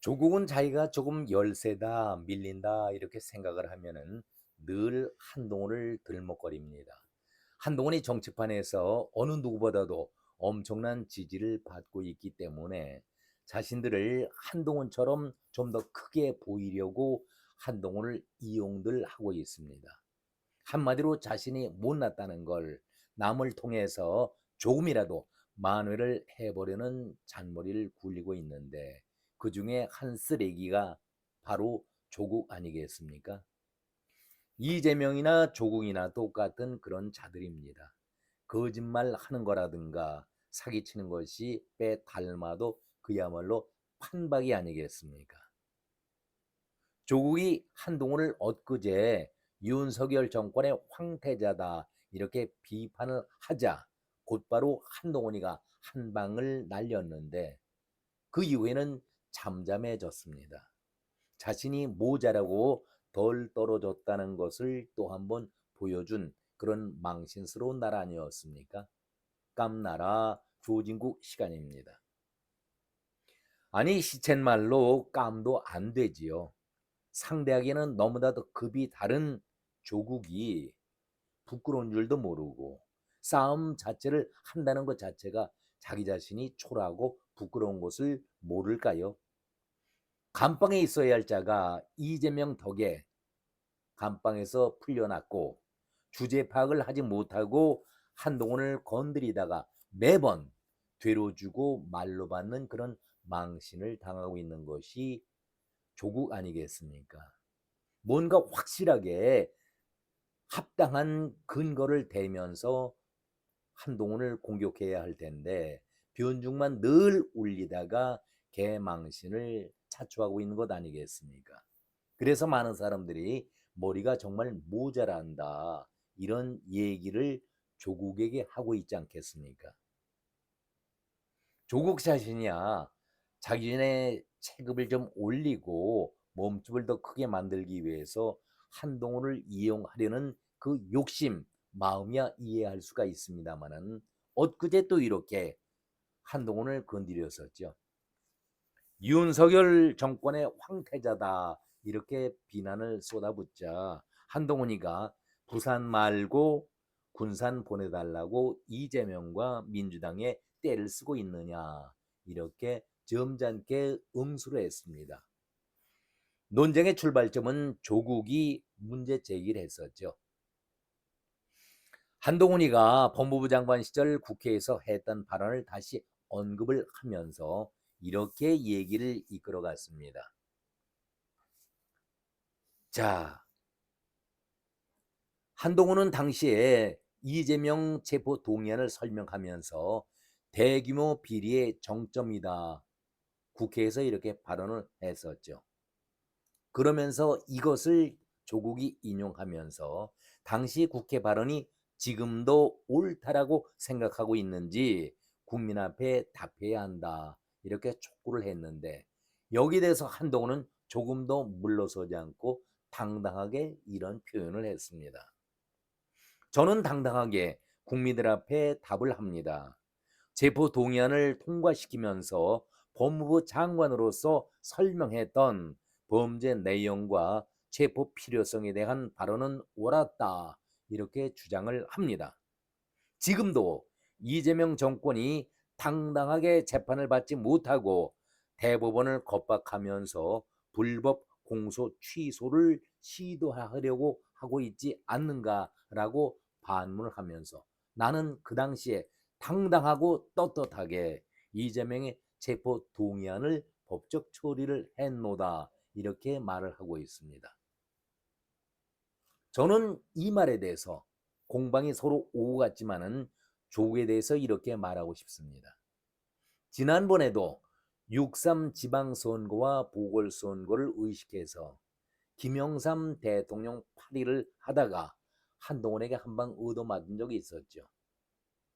조국은 자기가 조금 열세다, 밀린다 이렇게 생각을 하면은 늘 한동훈을 들먹거립니다. 한동훈이 정치판에서 어느 누구보다도 엄청난 지지를 받고 있기 때문에 자신들을 한동훈처럼 좀 더 크게 보이려고 한동훈을 이용들 하고 있습니다. 한마디로 자신이 못났다는 걸 남을 통해서 조금이라도 만회를 해보려는 잔머리를 굴리고 있는데, 그 중에 한 쓰레기가 바로 조국 아니겠습니까? 이재명이나 조국이나 똑같은 그런 자들입니다. 거짓말 하는 거라든가 사기치는 것이 빼 닮아도 그야말로 판박이 아니겠습니까? 조국이 한동훈을 엊그제 윤석열 정권의 황태자다 이렇게 비판을 하자 곧바로 한동훈이가 한 방을 날렸는데, 그 이후에는 잠잠해졌습니다. 자신이 모자라고 덜 떨어졌다는 것을 또 한번 보여준 그런 망신스러운 날 아니었습니까? 깜나라 조진국 시간입니다. 아니, 시쳇말로 깜도 안 되지요. 상대하기에는 너무나 도 급이 다른 조국이 부끄러운 줄도 모르고 싸움 자체를 한다는 것 자체가 자기 자신이 초라하고 부끄러운 것을 모를까요? 감방에 있어야 할 자가 이재명 덕에 감방에서 풀려났고, 주제 파악을 하지 못하고 한동훈을 건드리다가 매번 뒤로 주고 말로 받는 그런 망신을 당하고 있는 것이 조국 아니겠습니까? 뭔가 확실하게 합당한 근거를 대면서 한동훈을 공격해야 할 텐데 변죽만 늘 올리다가 개망신을 자초하고 있는 것 아니겠습니까? 그래서 많은 사람들이 머리가 정말 모자란다 이런 얘기를 조국에게 하고 있지 않겠습니까? 조국 자신이야 자기네 체급을 좀 올리고 몸집을 더 크게 만들기 위해서 한동훈을 이용하려는 그 욕심 마음이야 이해할 수가 있습니다만은 엊그제 또 이렇게 한동훈을 건드렸었죠. 윤석열 정권의 황태자다 이렇게 비난을 쏟아붓자 한동훈이가 부산 말고 군산 보내달라고 이재명과 민주당에 떼를 쓰고 있느냐 이렇게 점잖게 응수를 했습니다. 논쟁의 출발점은 조국이 문제 제기를 했었죠. 한동훈이가 법무부 장관 시절 국회에서 했던 발언을 다시 언급을 하면서 이렇게 얘기를 이끌어갔습니다. 자, 한동훈은 당시에 이재명 체포 동의안을 설명하면서 대규모 비리의 정점이다. 국회에서 이렇게 발언을 했었죠. 그러면서 이것을 조국이 인용하면서 당시 국회 발언이 지금도 옳다라고 생각하고 있는지 국민 앞에 답해야 한다. 이렇게 촉구를 했는데, 여기에 대해서 한동훈은 조금 더 물러서지 않고 당당하게 이런 표현을 했습니다. 저는 당당하게 국민들 앞에 답을 합니다. 체포 동의안을 통과시키면서 법무부 장관으로서 설명했던 범죄 내용과 체포 필요성에 대한 발언은 옳았다. 이렇게 주장을 합니다. 지금도 이재명 정권이 당당하게 재판을 받지 못하고 대법원을 겁박하면서 불법 공소 취소를 시도하려고 하고 있지 않는가라고 반문을 하면서 나는 그 당시에 당당하고 떳떳하게 이재명의 체포 동의안을 법적 처리를 했노다 이렇게 말을 하고 있습니다. 저는 이 말에 대해서 공방이 서로 오고 갔지만은 조국에 대해서 이렇게 말하고 싶습니다. 지난번에도 6.3 지방선거와 보궐선거를 의식해서 김영삼 대통령 파리를 하다가 한동훈에게 한 방 얻어맞은 적이 있었죠.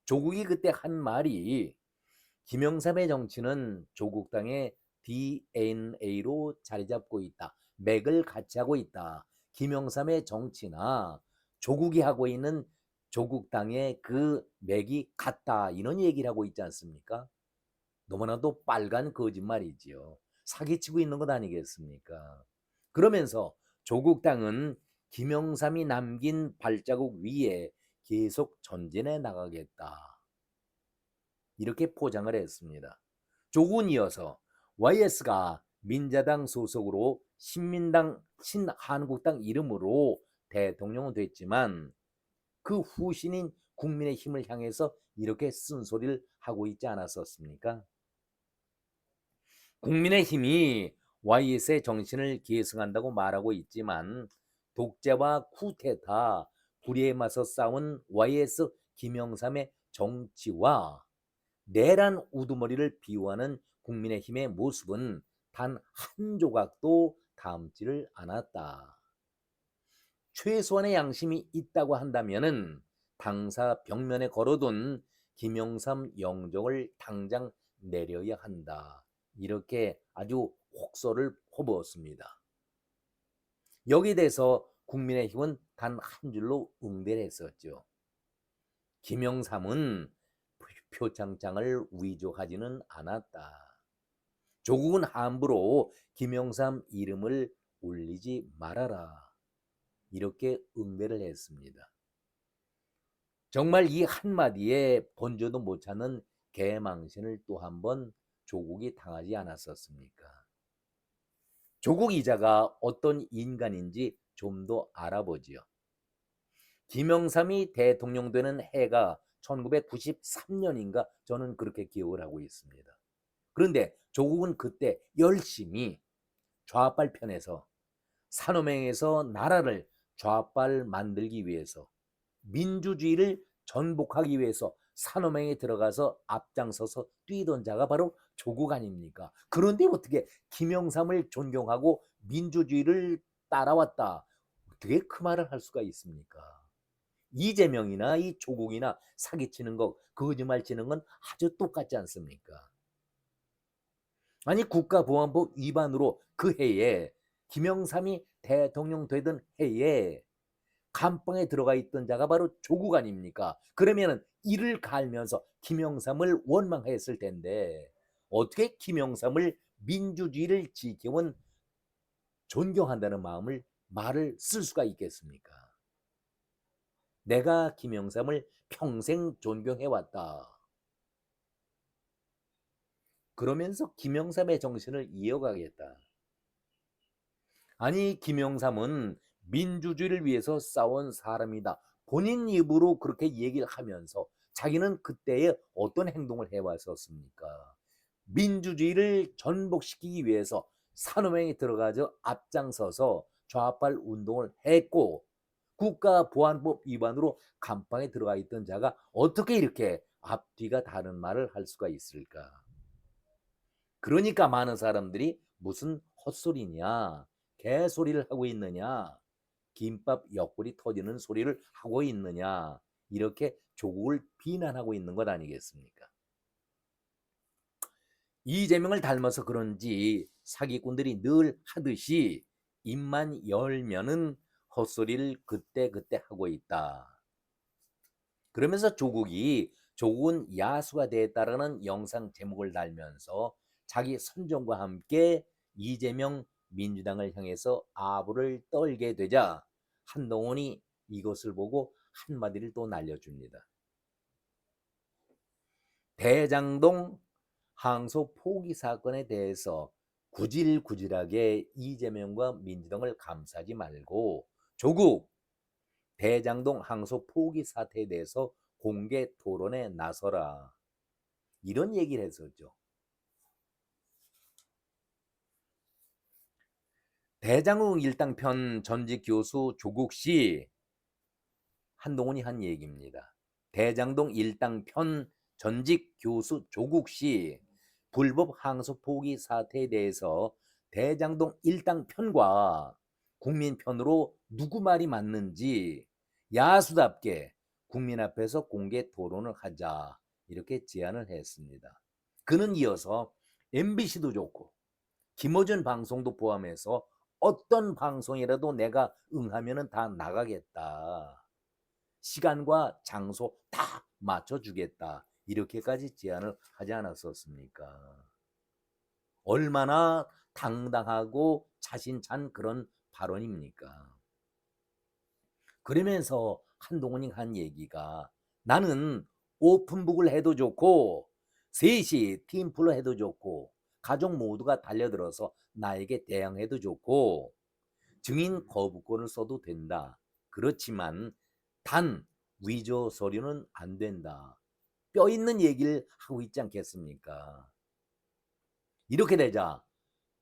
조국이 그때 한 말이 김영삼의 정치는 조국당의 DNA로 자리 잡고 있다. 맥을 같이 하고 있다. 김영삼의 정치나 조국이 하고 있는 조국당의 그 맥이 같다. 이런 얘기를 하고 있지 않습니까? 너무나도 빨간 거짓말이지요. 사기치고 있는 것 아니겠습니까? 그러면서 조국 당은 김영삼이 남긴 발자국 위에 계속 전진해 나가겠다. 이렇게 포장을 했습니다. 조국은 이어서 YS가 민자당 소속으로 신민당, 신한국당 이름으로 대통령은 됐지만 그 후신인 국민의힘을 향해서 이렇게 쓴소리를 하고 있지 않았었습니까? 국민의힘이 YS의 정신을 계승한다고 말하고 있지만 독재와 쿠데타, 불의에 맞서 싸운 YS 김영삼의 정치와 내란 우두머리를 비유하는 국민의힘의 모습은 단 한 조각도 닮지를 않았다. 최소한의 양심이 있다고 한다면은 당사 벽면에 걸어둔 김영삼 영정을 당장 내려야 한다. 이렇게 아주 혹소를 퍼부었습니다. 여기에 대해서 국민의힘은 단 한 줄로 응대를 했었죠. 김영삼은 표창장을 위조하지는 않았다. 조국은 함부로 김영삼 이름을 올리지 말아라. 이렇게 응대를 했습니다. 정말 이 한마디에 번져도 못 찾는 개망신을 또 한 번 조국이 당하지 않았었습니까? 조국 이자가 어떤 인간인지 좀 더 알아보지요. 김영삼이 대통령 되는 해가 1993년인가 저는 그렇게 기억을 하고 있습니다. 그런데 조국은 그때 열심히 좌빨 편에서 산호맹에서 나라를 좌빨 만들기 위해서 민주주의를 전복하기 위해서 산호맹에 들어가서 앞장서서 뛰던 자가 바로 조국 아닙니까? 그런데 어떻게 김영삼을 존경하고 민주주의를 따라왔다. 어떻게 그 말을 할 수가 있습니까? 이재명이나 이 조국이나 사기치는 거, 거짓말 치는 건 아주 똑같지 않습니까? 아니 국가보안법 위반으로 그 해에 김영삼이 대통령 되던 해에 감방에 들어가 있던 자가 바로 조국 아닙니까? 그러면은 이를 갈면서 김영삼을 원망했을 텐데 어떻게 김영삼을 민주주의를 지켜온 존경한다는 마음을 말을 쓸 수가 있겠습니까? 내가 김영삼을 평생 존경해왔다. 그러면서 김영삼의 정신을 이어가겠다. 아니 김영삼은 민주주의를 위해서 싸운 사람이다. 본인 입으로 그렇게 얘기를 하면서 자기는 그때에 어떤 행동을 해왔었습니까? 민주주의를 전복시키기 위해서 산호맹에 들어가서 앞장서서 좌빨 운동을 했고 국가보안법 위반으로 감방에 들어가 있던 자가 어떻게 이렇게 앞뒤가 다른 말을 할 수가 있을까? 그러니까 많은 사람들이 무슨 헛소리냐, 개소리를 하고 있느냐, 김밥 옆구리 터지는 소리를 하고 있느냐, 이렇게 조국을 비난하고 있는 것 아니겠습니까? 이재명을 닮아서 그런지 사기꾼들이 늘 하듯이 입만 열면은 헛소리를 그때그때 하고 있다. 그러면서 조국은 야수가 됐다라는 영상 제목을 달면서 자기 선전과 함께 이재명 민주당을 향해서 아부를 떨게 되자 한동훈이 이것을 보고 한마디를 또 날려줍니다. 대장동 항소 포기 사건에 대해서 구질구질하게 이재명과 민주당을 감싸지 말고 조국 대장동 항소 포기 사태에 대해서 공개 토론에 나서라. 이런 얘기를 했었죠. 대장동 일당편 전직 교수 조국 씨, 한동훈이 한 얘기입니다. 대장동 일당편 전직 교수 조국 씨 불법 항소 포기 사태에 대해서 대장동 일당편과 국민 편으로 누구 말이 맞는지 야수답게 국민 앞에서 공개 토론을 하자 이렇게 제안을 했습니다. 그는 이어서 MBC도 좋고 김어준 방송도 포함해서 어떤 방송이라도 내가 응하면 다 나가겠다. 시간과 장소 다 맞춰주겠다. 이렇게까지 제안을 하지 않았었습니까? 얼마나 당당하고 자신찬 그런 발언입니까? 그러면서 한동훈이 한 얘기가 나는 오픈북을 해도 좋고 셋이 팀플로 해도 좋고 가족 모두가 달려들어서 나에게 대항해도 좋고 증인 거부권을 써도 된다. 그렇지만 단 위조 서류는 안 된다. 뼈 있는 얘기를 하고 있지 않겠습니까? 이렇게 되자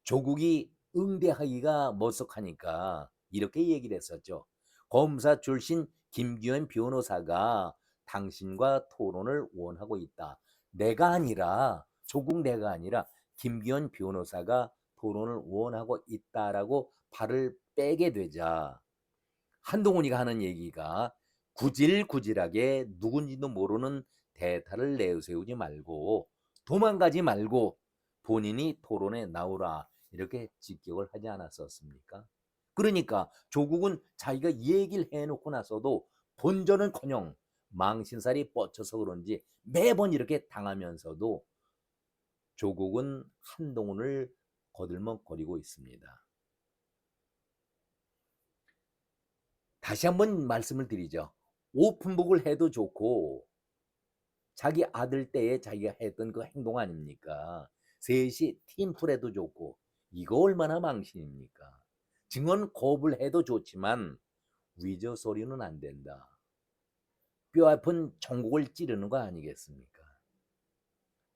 조국이 응대하기가 머쓱하니까 이렇게 얘기를 했었죠. 검사 출신 김규현 변호사가 당신과 토론을 원하고 있다. 내가 아니라 조국 내가 아니라 김규현 변호사가 토론을 원하고 있다라고 발을 빼게 되자 한동훈이가 하는 얘기가 구질구질하게 누군지도 모르는 대타를 내세우지 말고 도망가지 말고 본인이 토론에 나오라 이렇게 직격을 하지 않았었습니까? 그러니까 조국은 자기가 얘기를 해놓고 나서도 본전은커녕 망신살이 뻗쳐서 그런지 매번 이렇게 당하면서도 조국은 한동훈을 거들먹거리고 있습니다. 다시 한번 말씀을 드리죠. 오픈북을 해도 좋고 자기 아들 때에 자기가 했던 그 행동 아닙니까? 셋이 팀플 해도 좋고 이거 얼마나 망신입니까? 증언 거부를 해도 좋지만 위조 소리는 안 된다. 뼈 아픈 정국을 찌르는 거 아니겠습니까?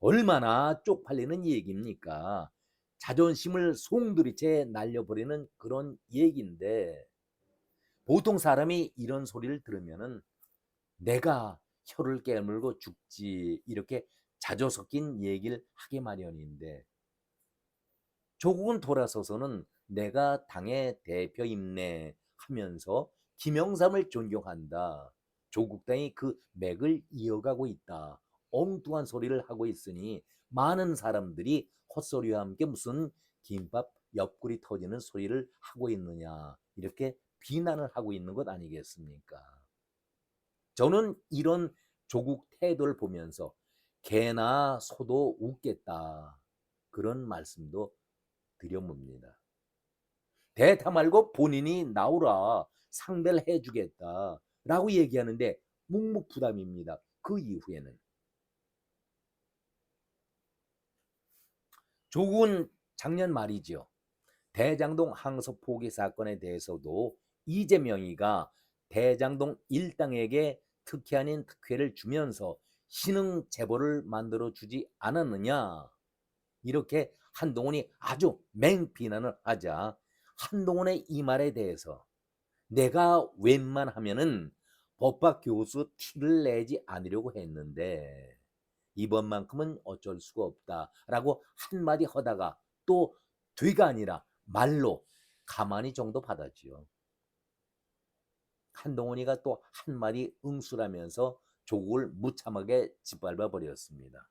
얼마나 쪽팔리는 얘기입니까? 자존심을 송두리째 날려버리는 그런 얘기인데 보통 사람이 이런 소리를 들으면은 내가 혀를 깨물고 죽지 이렇게 자조 섞인 얘기를 하게 마련인데 조국은 돌아서서는 내가 당의 대표임내 하면서 김영삼을 존경한다. 조국 당이 그 맥을 이어가고 있다. 엉뚱한 소리를 하고 있으니 많은 사람들이 헛소리와 함께 무슨 김밥 옆구리 터지는 소리를 하고 있느냐 이렇게 비난을 하고 있는 것 아니겠습니까? 저는 이런 조국 태도를 보면서 개나 소도 웃겠다. 그런 말씀도 드려봅니다. 대타 말고 본인이 나오라. 상대를 해주겠다. 라고 얘기하는데 묵묵부담입니다. 그 이후에는. 조국은 작년 말이죠. 대장동 항소 포기 사건에 대해서도 이재명이가 대장동 일당에게 특혜 아닌 특혜를 주면서 신흥 재벌을 만들어 주지 않았느냐 이렇게 한동훈이 아주 맹비난을 하자 한동훈의 이 말에 대해서 내가 웬만하면은 법학 교수 티를 내지 않으려고 했는데 이번만큼은 어쩔 수가 없다라고 한마디 하다가 또 뒤가 아니라 말로 가만히 정도 받았지요. 한동훈이가 또 한마디 응수라면서 조국을 무참하게 짓밟아 버렸습니다.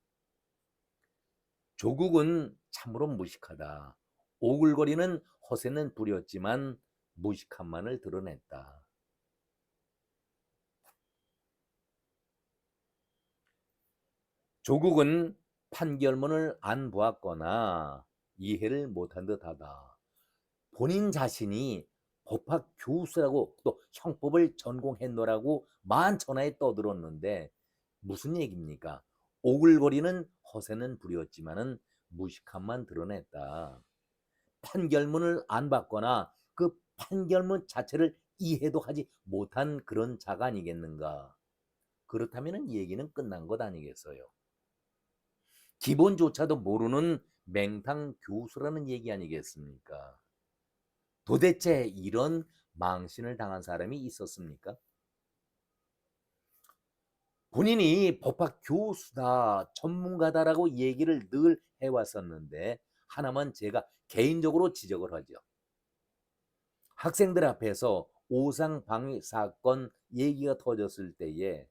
조국은 참으로 무식하다. 오글거리는 허세는 부렸지만 무식함만을 드러냈다. 조국은 판결문을 안 보았거나 이해를 못한 듯하다. 본인 자신이 법학 교수라고 또 형법을 전공했노라고 만천하에 떠들었는데 무슨 얘기입니까? 오글거리는 허세는 부렸지만은 무식함만 드러냈다. 판결문을 안 받거나 그 판결문 자체를 이해도 하지 못한 그런 자가 아니겠는가? 그렇다면 얘기는 끝난 것 아니겠어요? 기본조차도 모르는 맹탕 교수라는 얘기 아니겠습니까? 도대체 이런 망신을 당한 사람이 있었습니까? 본인이 법학 교수다, 전문가다라고 얘기를 늘 해왔었는데 하나만 제가 개인적으로 지적을 하죠. 학생들 앞에서 오상방위 사건 얘기가 터졌을 때에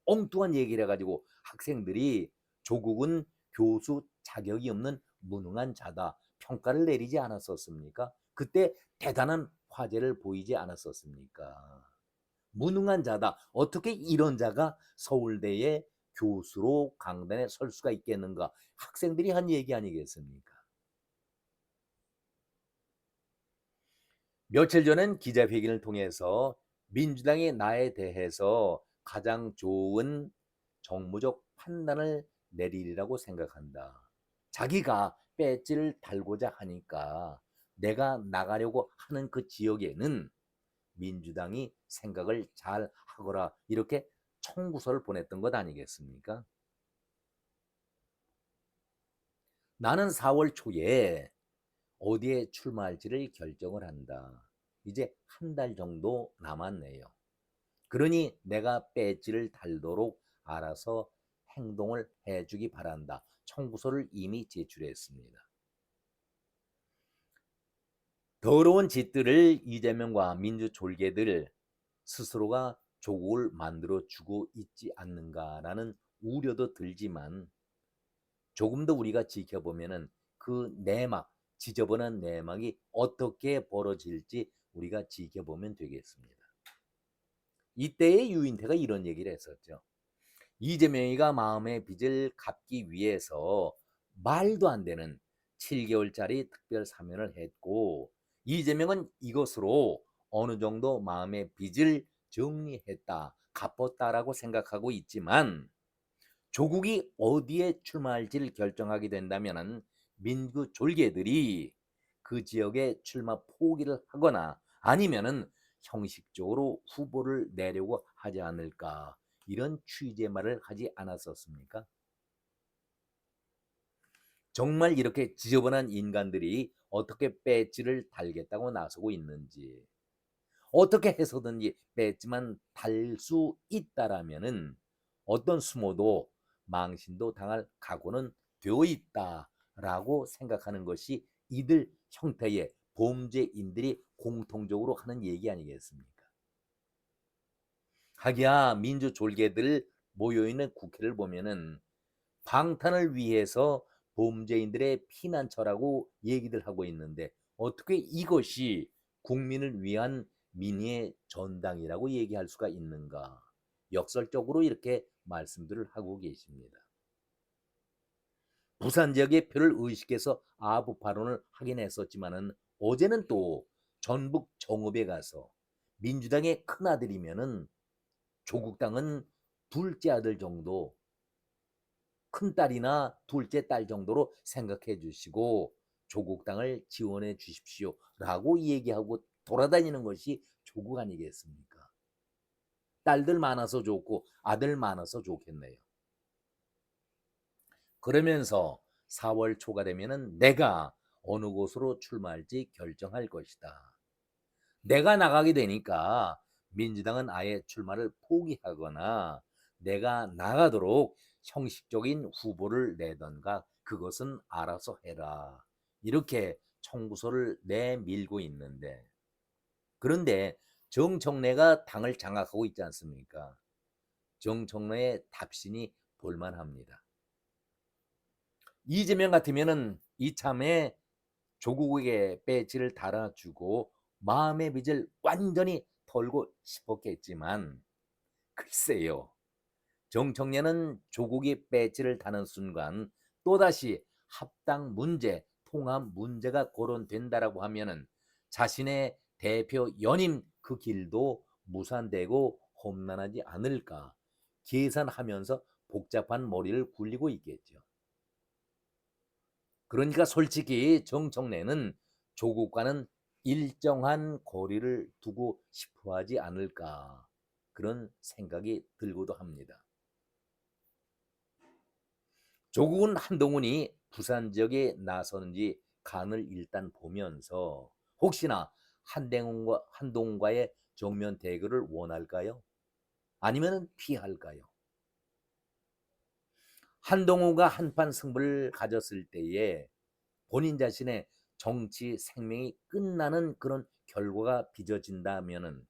엉뚱한 얘기를 해가지고 학생들이 조국은 교수 자격이 없는 무능한 자다 평가를 내리지 않았었습니까? 그때 대단한 화제를 보이지 않았었습니까? 무능한 자다. 어떻게 이런 자가 서울대의 교수로 강단에 설 수가 있겠는가? 학생들이 한 얘기 아니겠습니까? 며칠 전엔 기자회견을 통해서 민주당이 나에 대해서 가장 좋은 정무적 판단을 내리리라고 생각한다. 자기가 배지를 달고자 하니까 내가 나가려고 하는 그 지역에는 민주당이 생각을 잘 하거라 이렇게 청구서를 보냈던 것 아니겠습니까? 나는 4월 초에 어디에 출마할지를 결정을 한다. 이제 한 달 정도 남았네요. 그러니 내가 배지를 달도록 알아서 행동을 해주기 바란다. 청구서를 이미 제출했습니다. 더러운 짓들을 이재명과 민주졸개들 스스로가 조국을 만들어주고 있지 않는가라는 우려도 들지만 조금 더 우리가 지켜보면은 그 내막, 지저분한 내막이 어떻게 벌어질지 우리가 지켜보면 되겠습니다. 이때의 유인태가 이런 얘기를 했었죠. 이재명이가 마음의 빚을 갚기 위해서 말도 안 되는 7개월짜리 특별 사면을 했고 이재명은 이것으로 어느 정도 마음의 빚을 정리했다, 갚았다라고 생각하고 있지만 조국이 어디에 출마할지를 결정하게 된다면 민주 졸개들이 그 지역에 출마 포기를 하거나 아니면은 형식적으로 후보를 내려고 하지 않을까 이런 취지의 말을 하지 않았었습니까? 정말 이렇게 지저분한 인간들이 어떻게 배지를 달겠다고 나서고 있는지 어떻게 해서든지 배지만 달 수 있다라면은 어떤 수모도 망신도 당할 각오는 되어 있다라고 생각하는 것이 이들 형태의 범죄인들이 공통적으로 하는 얘기 아니겠습니까? 하기야 민주졸개들 모여있는 국회를 보면은 방탄을 위해서 범죄인들의 피난처라고 얘기들 하고 있는데 어떻게 이것이 국민을 위한 민의의 전당이라고 얘기할 수가 있는가? 역설적으로 이렇게 말씀들을 하고 계십니다. 부산 지역의 표를 의식해서 아부 발언을 하긴 했었지만은 어제는 또 전북 정읍에 가서 민주당의 큰아들이면은 조국 당은 둘째 아들 정도 큰딸이나 둘째 딸 정도로 생각해 주시고 조국 당을 지원해 주십시오라고 얘기하고 돌아다니는 것이 조국 아니겠습니까? 딸들 많아서 좋고 아들 많아서 좋겠네요. 그러면서 4월 초가 되면은 내가 어느 곳으로 출마할지 결정할 것이다. 내가 나가게 되니까 민주당은 아예 출마를 포기하거나 내가 나가도록 형식적인 후보를 내던가 그것은 알아서 해라. 이렇게 청구서를 내밀고 있는데 그런데 정청래가 당을 장악하고 있지 않습니까? 정청래의 답신이 볼만합니다. 이재명 같으면은 이참에 조국에게 배지를 달아주고 마음의 빚을 완전히 털고 싶었겠지만 글쎄요. 정청래는 조국이 배지를 다는 순간 또다시 합당 문제, 통합 문제가 거론된다라고 하면은 자신의 대표 연임 그 길도 무산되고 험난하지 않을까 계산하면서 복잡한 머리를 굴리고 있겠죠. 그러니까 솔직히 정청래는 조국과는 일정한 거리를 두고 싶어 하지 않을까 그런 생각이 들고도 합니다. 조국은 한동훈이 부산 지역에 나서는지 간을 일단 보면서 혹시나 한동훈과의 정면 대결을 원할까요? 아니면 피할까요? 한동훈과 한판 승부를 가졌을 때에 본인 자신의 정치 생명이 끝나는 그런 결과가 빚어진다면은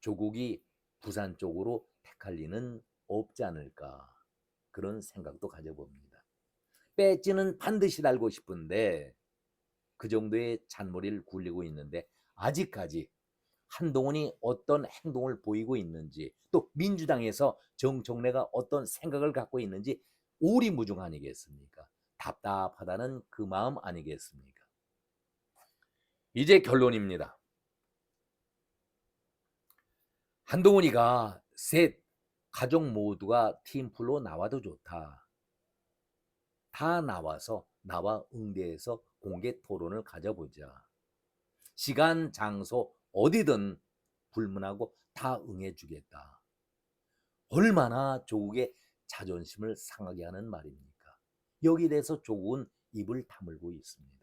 조국이 부산 쪽으로 택할 리는 없지 않을까 그런 생각도 가져봅니다. 배지는 반드시 달고 싶은데 그 정도의 잔머리를 굴리고 있는데 아직까지 한동훈이 어떤 행동을 보이고 있는지 또 민주당에서 정청래가 어떤 생각을 갖고 있는지 오리무중 아니겠습니까? 답답하다는 그 마음 아니겠습니까? 이제 결론입니다. 한동훈이가 셋 가족 모두가 팀플로 나와도 좋다. 다 나와서 나와 응대해서 공개 토론을 가져보자. 시간, 장소 어디든 불문하고 다 응해주겠다. 얼마나 조국의 자존심을 상하게 하는 말입니까? 여기에 대해서 조국은 입을 다물고 있습니다.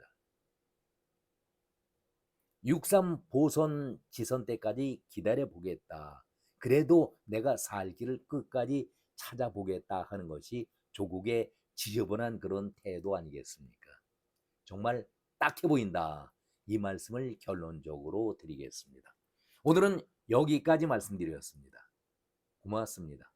6.3 보선 지선 때까지 기다려보겠다. 그래도 내가 살 길을 끝까지 찾아보겠다 하는 것이 조국의 지저분한 그런 태도 아니겠습니까? 정말 딱해 보인다. 이 말씀을 결론적으로 드리겠습니다. 오늘은 여기까지 말씀드렸습니다. 고맙습니다.